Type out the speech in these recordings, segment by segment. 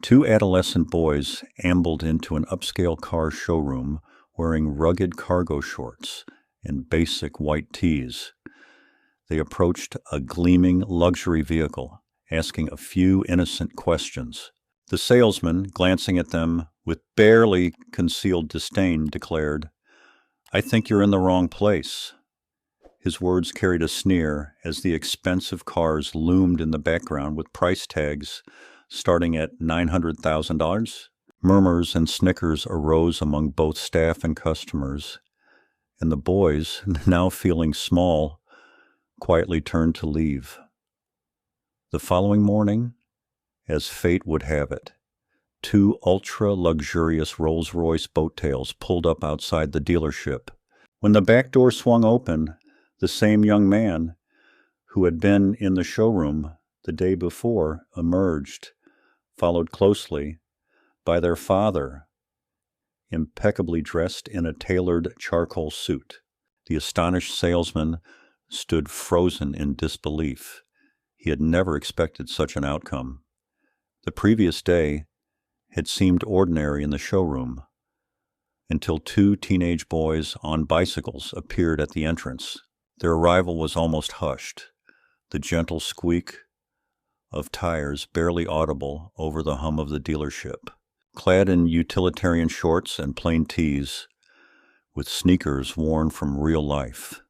Two adolescent boys ambled into an upscale car showroom wearing rugged cargo shorts and basic white tees. They approached a gleaming luxury vehicle, asking a few innocent questions. The salesman, glancing at them with barely concealed disdain, declared, "I think you're in the wrong place." His words carried a sneer as the expensive cars loomed in the background with price tags starting at $900,000. Murmurs and snickers arose among both staff and customers, and the boys, now feeling small, quietly turned to leave. The following morning, as fate would have it, two ultra-luxurious Rolls-Royce boat tails pulled up outside the dealership. When the back door swung open, the same young man who had been in the showroom the day before emerged, followed closely by their father, impeccably dressed in a tailored charcoal suit. The astonished salesman stood frozen in disbelief. He had never expected such an outcome. The previous day had seemed ordinary in the showroom until two teenage boys on bicycles appeared at the entrance. Their arrival was almost hushed, the gentle squeak of tires barely audible over the hum of the dealership. Clad in utilitarian shorts and plain tees, with sneakers worn from real life,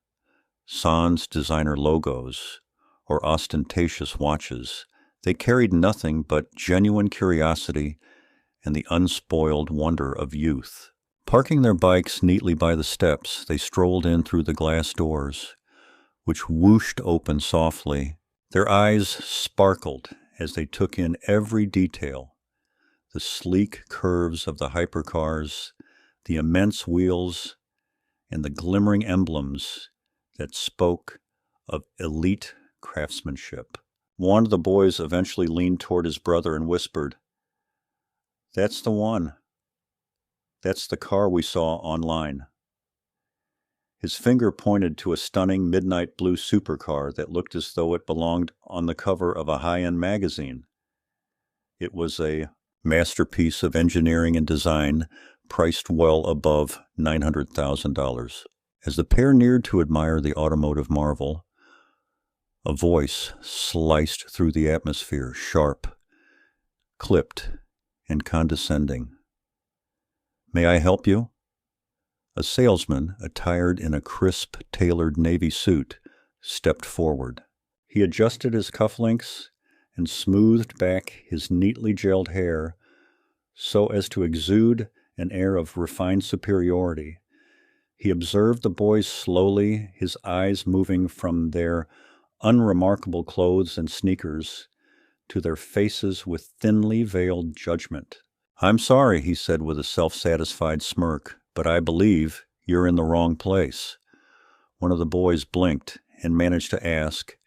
sans designer logos, or ostentatious watches, they carried nothing but genuine curiosity and the unspoiled wonder of youth. Parking their bikes neatly by the steps, they strolled in through the glass doors, which whooshed open softly. Their eyes sparkled as they took in every detail: the sleek curves of the hypercars, the immense wheels, and the glimmering emblems that spoke of elite craftsmanship. One of the boys eventually leaned toward his brother and whispered, "That's the one. That's the car we saw online." His finger pointed to a stunning midnight blue supercar that looked as though it belonged on the cover of a high-end magazine. It was a masterpiece of engineering and design, priced well above $900,000. As the pair neared to admire the automotive marvel, a voice sliced through the atmosphere, sharp, clipped, and condescending. "May I help you?" A salesman, attired in a crisp, tailored navy suit, stepped forward. He adjusted his cufflinks and smoothed back his neatly gelled hair so as to exude an air of refined superiority. He observed the boys slowly, his eyes moving from their unremarkable clothes and sneakers to their faces with thinly veiled judgment. "I'm sorry," he said with a self-satisfied smirk, "but I believe you're in the wrong place." One of the boys blinked and managed to ask,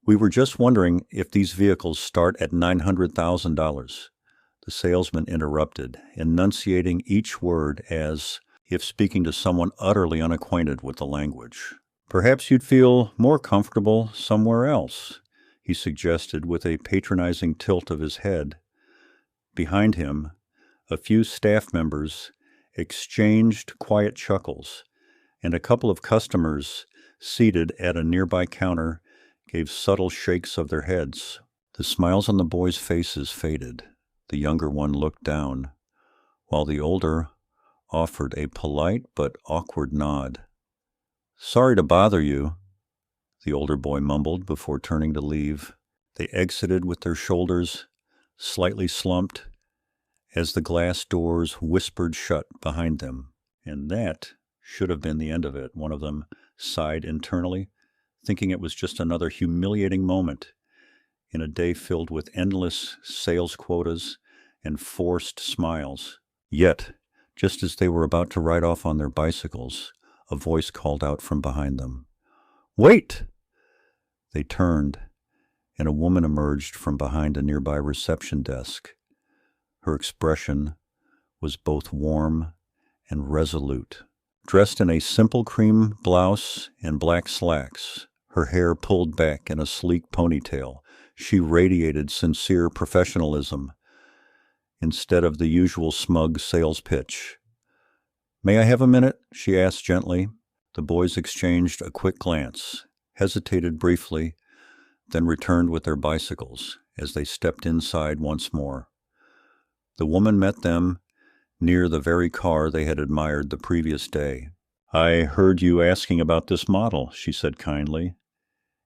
"We were just wondering if these vehicles start at $900,000. The salesman interrupted, enunciating each word as if speaking to someone utterly unacquainted with the language. "Perhaps you'd feel more comfortable somewhere else," he suggested with a patronizing tilt of his head. Behind him, a few staff members exchanged quiet chuckles, and a couple of customers seated at a nearby counter gave subtle shakes of their heads. The smiles on the boys' faces faded. The younger one looked down, while the older offered a polite but awkward nod. "Sorry to bother you," the older boy mumbled before turning to leave. They exited with their shoulders slightly slumped as the glass doors whispered shut behind them. "And that should have been the end of it," one of them sighed internally, thinking it was just another humiliating moment in a day filled with endless sales quotas and forced smiles. Yet, just as they were about to ride off on their bicycles, a voice called out from behind them, "Wait!" They turned, and a woman emerged from behind a nearby reception desk. Her expression was both warm and resolute. Dressed in a simple cream blouse and black slacks, her hair pulled back in a sleek ponytail, she radiated sincere professionalism. instead of the usual smug sales pitch. "May I have a minute?" she asked gently. The boys exchanged a quick glance, hesitated briefly, then returned with their bicycles as they stepped inside once more. The woman met them near the very car they had admired the previous day. "I heard you asking about this model," she said kindly.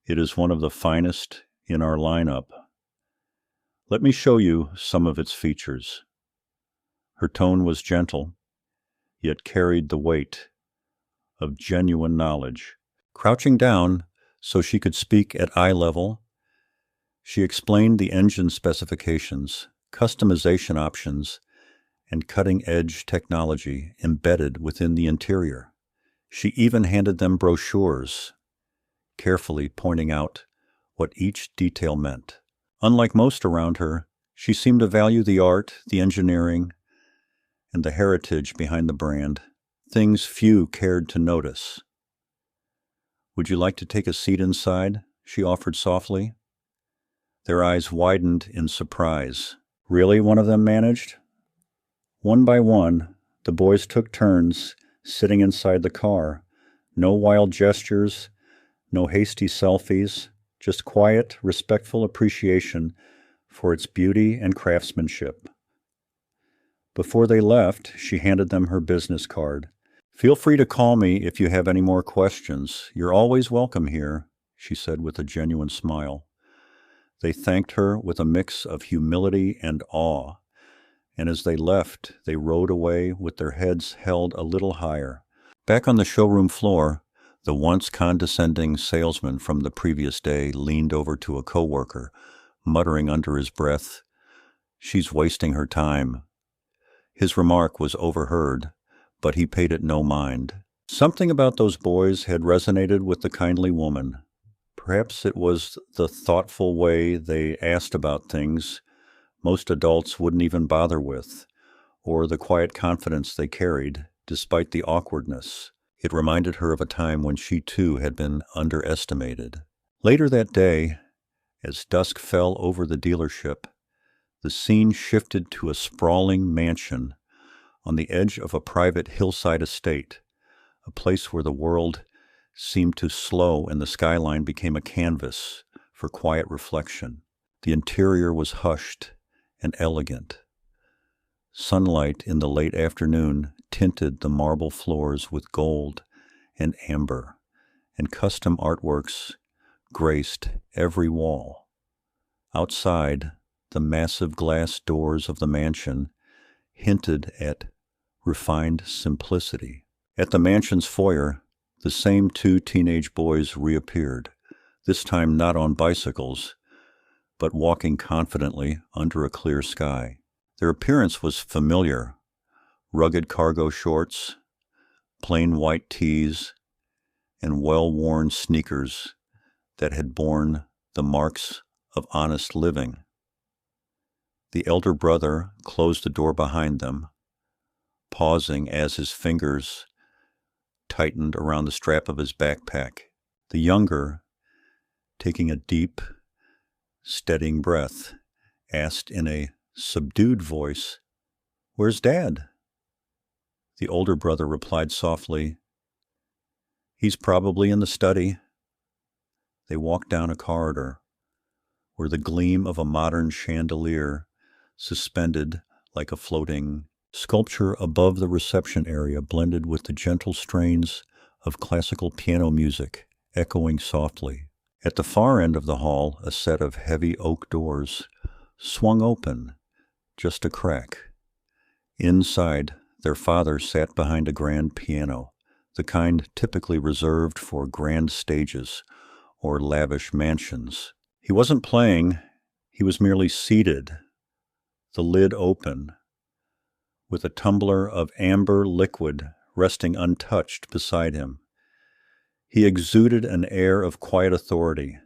"It is one of the finest in our lineup. Let me show you some of its features." Her tone was gentle, yet carried the weight of genuine knowledge. Crouching down so she could speak at eye level, she explained the engine specifications, customization options, and cutting-edge technology embedded within the interior. She even handed them brochures, carefully pointing out what each detail meant. Unlike most around her, she seemed to value the art, the engineering, and the heritage behind the brand, things few cared to notice. "Would you like to take a seat inside?" she offered softly. Their eyes widened in surprise. "Really?" one of them managed. One by one, the boys took turns sitting inside the car. No wild gestures, no hasty selfies, just quiet, respectful appreciation for its beauty and craftsmanship. Before they left, she handed them her business card. "Feel free to call me if you have any more questions. You're always welcome here," she said with a genuine smile. They thanked her with a mix of humility and awe, and as they left, they rode away with their heads held a little higher. Back on the showroom floor, the once condescending salesman from the previous day leaned over to a coworker, muttering under his breath, "She's wasting her time." His remark was overheard, but he paid it no mind. Something about those boys had resonated with the kindly woman. Perhaps it was the thoughtful way they asked about things most adults wouldn't even bother with, or the quiet confidence they carried, despite the awkwardness. It reminded her of a time when she too had been underestimated. Later that day, as dusk fell over the dealership, the scene shifted to a sprawling mansion on the edge of a private hillside estate, a place where the world seemed to slow and the skyline became a canvas for quiet reflection. The interior was hushed and elegant. Sunlight in the late afternoon tinted the marble floors with gold and amber, and custom artworks graced every wall. Outside, the massive glass doors of the mansion hinted at refined simplicity. At the mansion's foyer, the same two teenage boys reappeared, this time not on bicycles, but walking confidently under a clear sky. Their appearance was familiar: rugged cargo shorts, plain white tees, and well-worn sneakers that had borne the marks of honest living. The elder brother closed the door behind them, pausing as his fingers tightened around the strap of his backpack. The younger, taking a deep, steadying breath, asked in a subdued voice, "Where's Dad?" The older brother replied softly, "He's probably in the study." They walked down a corridor where the gleam of a modern chandelier suspended like a floating sculpture above the reception area blended with the gentle strains of classical piano music echoing softly. At the far end of the hall, a set of heavy oak doors swung open, just a crack. Inside, their father sat behind a grand piano, the kind typically reserved for grand stages or lavish mansions. He wasn't playing, he was merely seated, the lid open, with a tumbler of amber liquid resting untouched beside him. He exuded an air of quiet authority,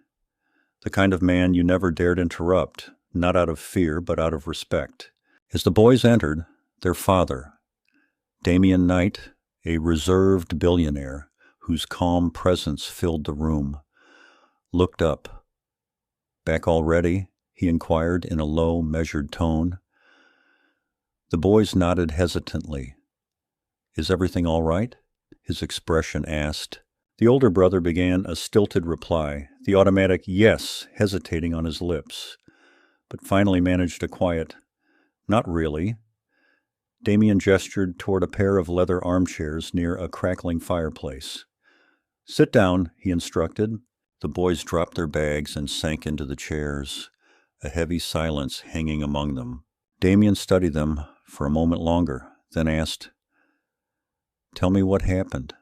the kind of man you never dared interrupt, not out of fear but out of respect. As the boys entered, their father, Damian Knight, a reserved billionaire whose calm presence filled the room, looked up. "Back already?" he inquired in a low, measured tone. The boys nodded hesitantly. "Is everything all right?" his expression asked. The older brother began a stilted reply, the automatic yes hesitating on his lips, but finally managed a quiet, "Not really." Damien gestured toward a pair of leather armchairs near a crackling fireplace. "Sit down," he instructed. The boys dropped their bags and sank into the chairs, a heavy silence hanging among them. Damien studied them for a moment longer, then asked, "Tell me what happened."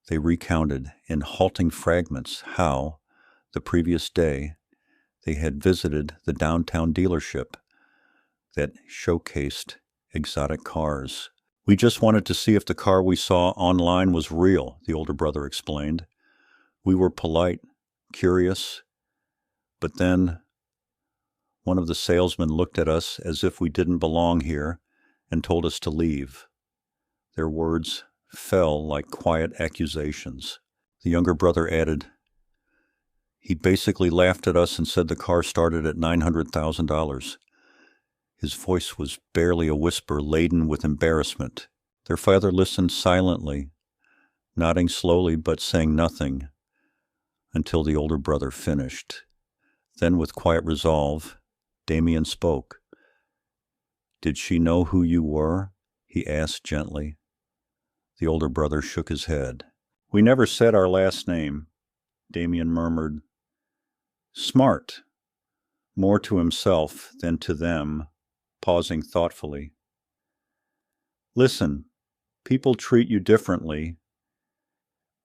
They recounted in halting fragments how, the previous day, they had visited the downtown dealership that showcased exotic cars. "We just wanted to see if the car we saw online was real," the older brother explained. "We were polite, curious, but then one of the salesmen looked at us as if we didn't belong here and told us to leave." Their words fell like quiet accusations. The younger brother added, "He basically laughed at us and said the car started at $900,000. His voice was barely a whisper laden with embarrassment. Their father listened silently, nodding slowly but saying nothing, until the older brother finished. Then with quiet resolve, Damien spoke. "Did she know who you were?" he asked gently. The older brother shook his head. "We never said our last name," Damien murmured. "Smart," more to himself than to them, pausing thoughtfully. "Listen, people treat you differently,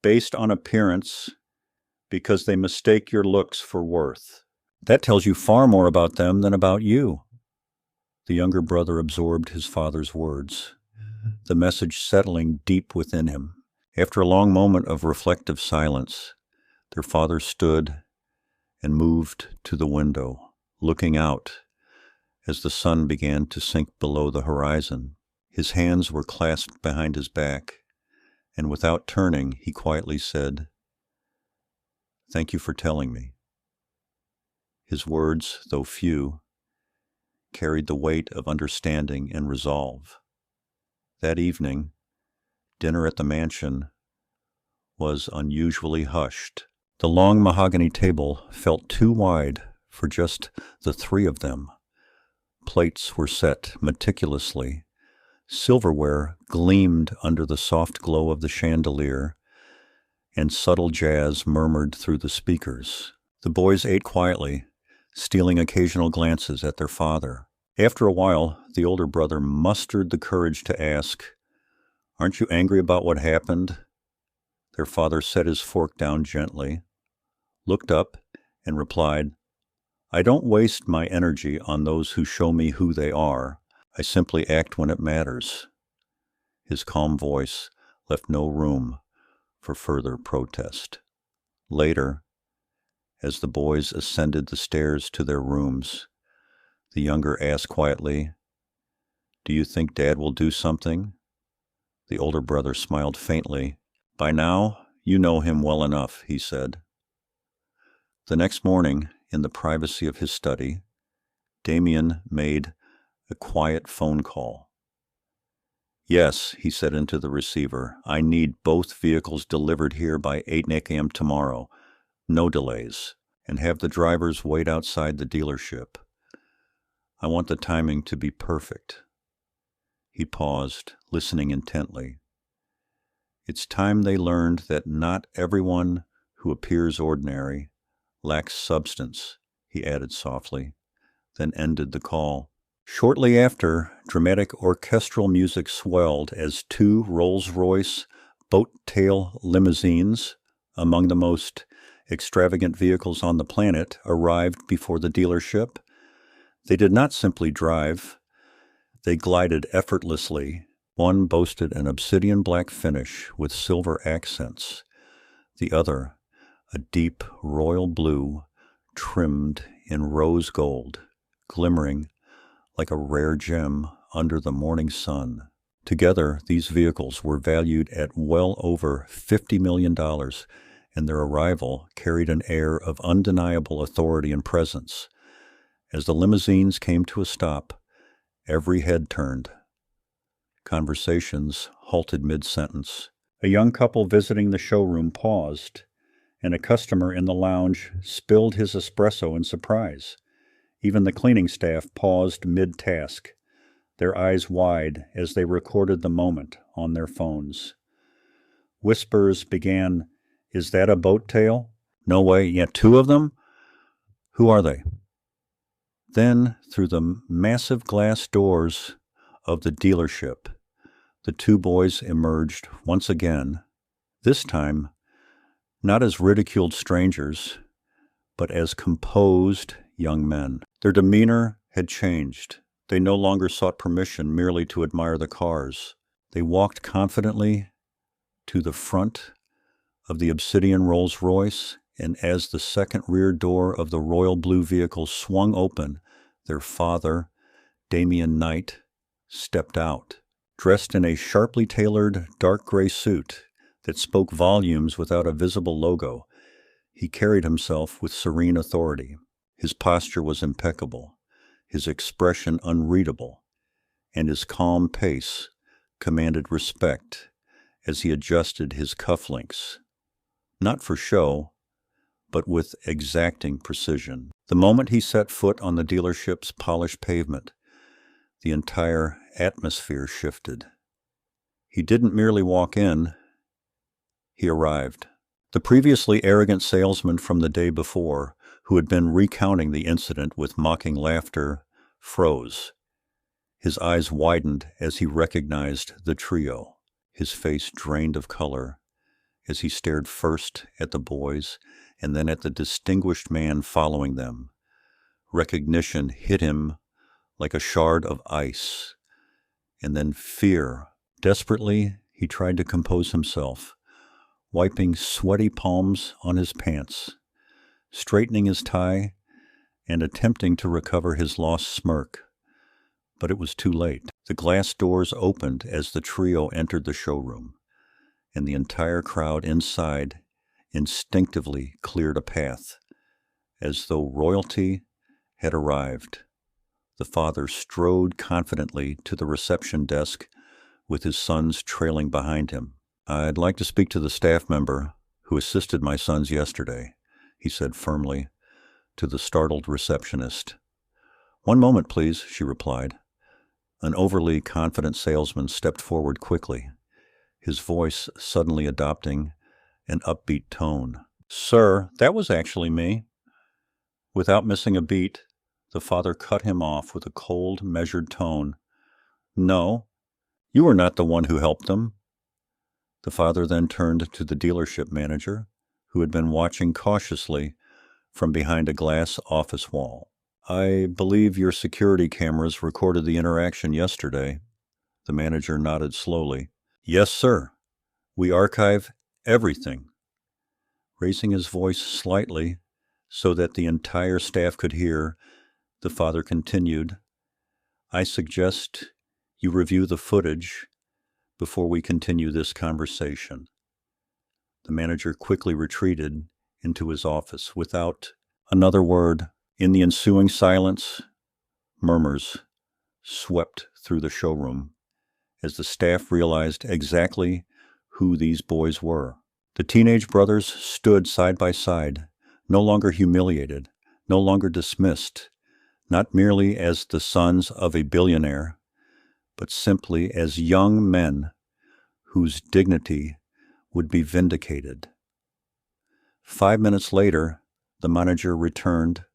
based on appearance, because they mistake your looks for worth. That tells you far more about them than about you." The younger brother absorbed his father's words, the message settling deep within him. After a long moment of reflective silence, their father stood and moved to the window, looking out as the sun began to sink below the horizon. His hands were clasped behind his back, and without turning, he quietly said, "Thank you for telling me." His words, though few, carried the weight of understanding and resolve. That evening, dinner at the mansion was unusually hushed. The long mahogany table felt too wide for just the three of them. Plates were set meticulously. Silverware gleamed under the soft glow of the chandelier, and subtle jazz murmured through the speakers. The boys ate quietly, stealing occasional glances at their father. After a while, the older brother mustered the courage to ask, "Aren't you angry about what happened?" Their father set his fork down gently, looked up, and replied, "I don't waste my energy on those who show me who they are. I simply act when it matters." His calm voice left no room for further protest. Later, as the boys ascended the stairs to their rooms, the younger asked quietly, "Do you think Dad will do something?" The older brother smiled faintly. "By now, you know him well enough," he said. The next morning, in the privacy of his study, Damien made a quiet phone call. "Yes," he said into the receiver, "I need both vehicles delivered here by 8 a.m. tomorrow. No delays. And have the drivers wait outside the dealership. I want the timing to be perfect." He paused, listening intently. "It's time they learned that not everyone who appears ordinary lacks substance," he added softly, then ended the call. Shortly after, dramatic orchestral music swelled as two Rolls-Royce boat-tail limousines, among the most extravagant vehicles on the planet, arrived before the dealership. They did not simply drive. They glided effortlessly. One boasted an obsidian black finish with silver accents. The other, a deep royal blue, trimmed in rose gold, glimmering like a rare gem under the morning sun. Together, these vehicles were valued at well over $50 million, and their arrival carried an air of undeniable authority and presence. As the limousines came to a stop, Every head turned. Conversations halted mid-sentence. A young couple visiting the showroom paused, and a customer in the lounge spilled his espresso in surprise. Even the cleaning staff paused mid-task, their eyes wide as they recorded the moment on their phones. Whispers began, "Is that a boat tail? No way, yet two of them? Who are they?" Then, through the massive glass doors of the dealership, the two boys emerged once again, this time not as ridiculed strangers, but as composed young men. Their demeanor had changed. They no longer sought permission merely to admire the cars. They walked confidently to the front of the obsidian Rolls-Royce, and as the second rear door of the royal blue vehicle swung open, their father, Damian Knight, stepped out, dressed in a sharply tailored dark gray suit that spoke volumes without a visible logo. He carried himself with serene authority. His posture was impeccable, his expression unreadable, and his calm pace commanded respect as he adjusted his cufflinks, not for show, but with exacting precision. The moment he set foot on the dealership's polished pavement, the entire atmosphere shifted. He didn't merely walk in, he arrived. The previously arrogant salesman from the day before, who had been recounting the incident with mocking laughter, froze. His eyes widened as he recognized the trio, his face drained of color, as he stared first at the boys and then at the distinguished man following them. Recognition hit him like a shard of ice, and then fear. Desperately, he tried to compose himself, wiping sweaty palms on his pants, straightening his tie, and attempting to recover his lost smirk. But it was too late. The glass doors opened as the trio entered the showroom, and the entire crowd inside instinctively cleared a path, as though royalty had arrived. The father strode confidently to the reception desk with his sons trailing behind him. "I'd like to speak to the staff member who assisted my sons yesterday," he said firmly to the startled receptionist. "One moment, please," she replied. An overly confident salesman stepped forward quickly, his voice suddenly adopting an upbeat tone. "Sir, that was actually me." Without missing a beat, the father cut him off with a cold, measured tone. "No, you were not the one who helped them." The father then turned to the dealership manager, who had been watching cautiously from behind a glass office wall. "I believe your security cameras recorded the interaction yesterday." The manager nodded slowly. "Yes, sir. We archive everything." Raising his voice slightly so that the entire staff could hear, the father continued, "I suggest you review the footage before we continue this conversation." The manager quickly retreated into his office without another word. In the ensuing silence, murmurs swept through the showroom as the staff realized exactly who these boys were. The teenage brothers stood side by side, no longer humiliated, no longer dismissed, not merely as the sons of a billionaire, but simply as young men whose dignity would be vindicated. 5 minutes later, the manager returned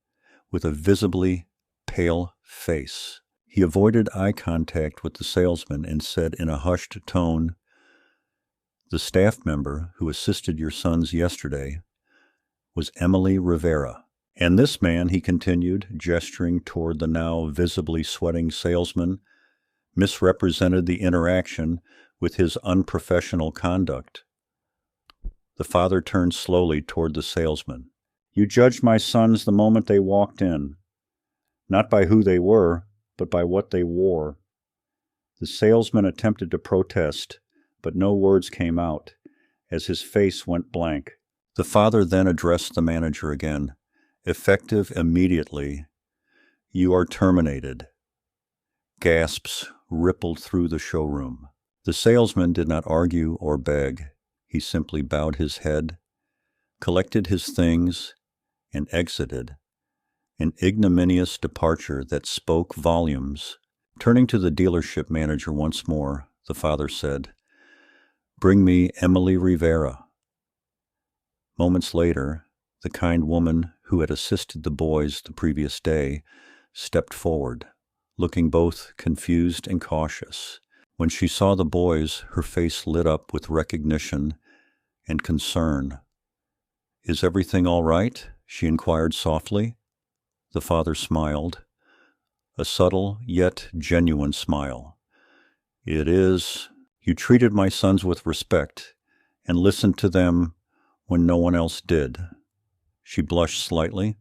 with a visibly pale face. He avoided eye contact with the salesman and said in a hushed tone, "The staff member who assisted your sons yesterday was Emily Rivera. And this man," he continued, gesturing toward the now visibly sweating salesman, "misrepresented the interaction with his unprofessional conduct." The father turned slowly toward the salesman. "You judged my sons the moment they walked in, not by who they were, but by what they wore." The salesman attempted to protest, but no words came out, as his face went blank. The father then addressed the manager again, effective immediately. "You are terminated." Gasps rippled through the showroom. The salesman did not argue or beg. He simply bowed his head, collected his things, and exited, an ignominious departure that spoke volumes. Turning to the dealership manager once more, the father said, "Bring me Emily Rivera." Moments later, the kind woman who had assisted the boys the previous day stepped forward, looking both confused and cautious. When she saw the boys, her face lit up with recognition and concern. "Is everything all right?" she inquired softly. The father smiled, a subtle yet genuine smile. "It is. You treated my sons with respect and listened to them when no one else did." She blushed slightly.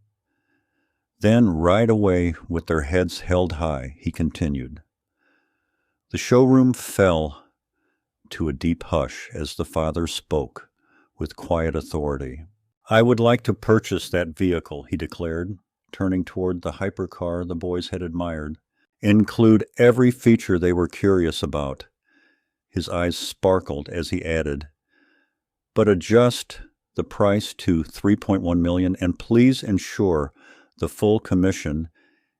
"Then right away, with their heads held high," he continued. The showroom fell to a deep hush as the father spoke with quiet authority. "I would like to purchase that vehicle," he declared, turning toward the hypercar the boys had admired. "Include every feature they were curious about." His eyes sparkled as he added, "But adjust the price to $3.1 million, and please ensure the full commission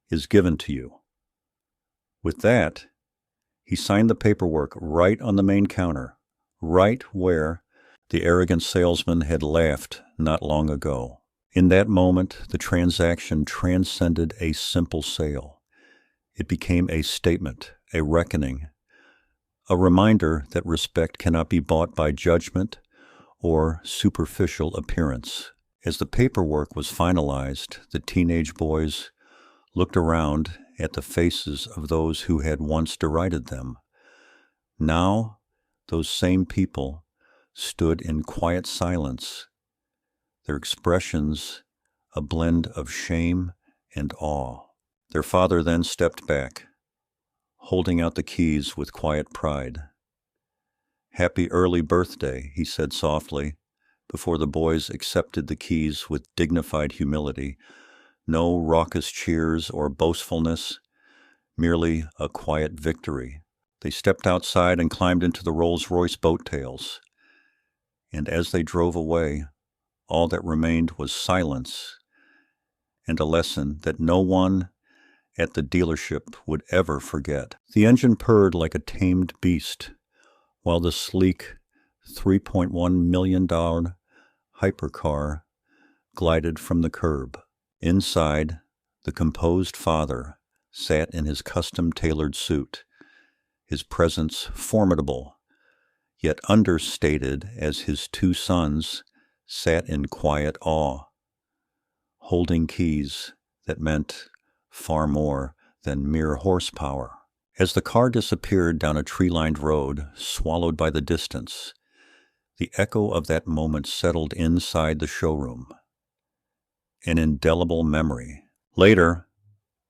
is given to you." With that, he signed the paperwork right on the main counter, right where the arrogant salesman had laughed not long ago. In that moment, the transaction transcended a simple sale. It became a statement, a reckoning, a reminder that respect cannot be bought by judgment or superficial appearance. As the paperwork was finalized, the teenage boys looked around at the faces of those who had once derided them. Now, those same people stood in quiet silence, their expressions a blend of shame and awe. Their father then stepped back, holding out the keys with quiet pride. "Happy early birthday," he said softly, before the boys accepted the keys with dignified humility. No raucous cheers or boastfulness, merely a quiet victory. They stepped outside and climbed into the Rolls-Royce boat tails. And as they drove away, all that remained was silence and a lesson that no one at the dealership would ever forget. The engine purred like a tamed beast, while the sleek $3.1 million hypercar glided from the curb. Inside, the composed father sat in his custom-tailored suit, his presence formidable, yet understated as his two sons sat in quiet awe, holding keys that meant far more than mere horsepower. As the car disappeared down a tree-lined road, swallowed by the distance, the echo of that moment settled inside the showroom, an indelible memory. Later,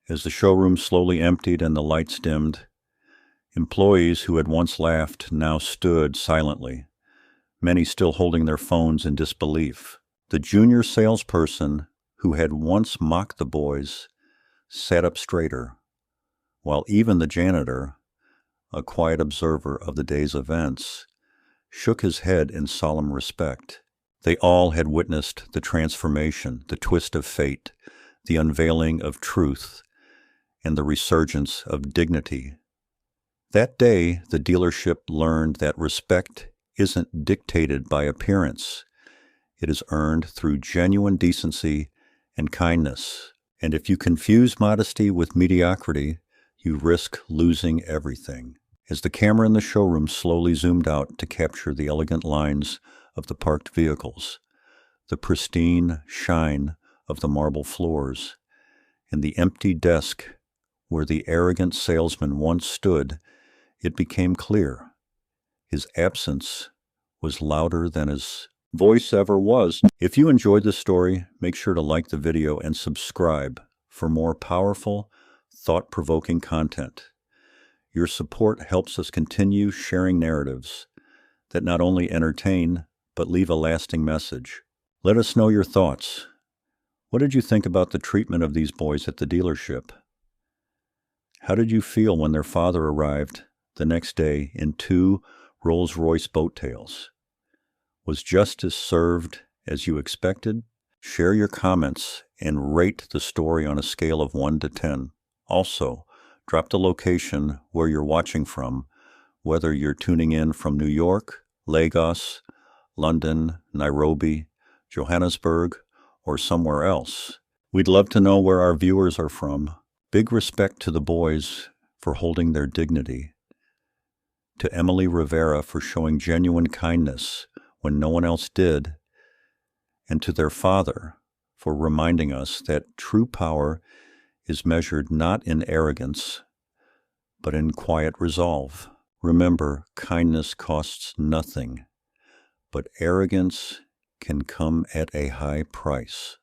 as the showroom slowly emptied and the lights dimmed, employees who had once laughed now stood silently, many still holding their phones in disbelief. The junior salesperson who had once mocked the boys sat up straighter, while even the janitor, a quiet observer of the day's events, shook his head in solemn respect. They all had witnessed the transformation, the twist of fate, the unveiling of truth, and the resurgence of dignity. That day, the dealership learned that respect isn't dictated by appearance. It is earned through genuine decency and kindness. And if you confuse modesty with mediocrity, you risk losing everything. As the camera in the showroom slowly zoomed out to capture the elegant lines of the parked vehicles, the pristine shine of the marble floors, and the empty desk where the arrogant salesman once stood, it became clear. His absence was louder than his voice ever was. If you enjoyed this story, make sure to like the video and subscribe for more powerful, thought-provoking content. Your support helps us continue sharing narratives that not only entertain, but leave a lasting message. Let us know your thoughts. What did you think about the treatment of these boys at the dealership? How did you feel when their father arrived the next day in 2 Rolls-Royce boat tails? Was justice served as you expected? Share your comments and rate the story on a scale of 1 to 10. Also, drop the location where you're watching from, whether you're tuning in from New York, Lagos, London, Nairobi, Johannesburg, or somewhere else. We'd love to know where our viewers are from. Big respect to the boys for holding their dignity, to Emily Rivera for showing genuine kindness when no one else did, and to their father for reminding us that true power is measured not in arrogance, but in quiet resolve. Remember, kindness costs nothing, but arrogance can come at a high price.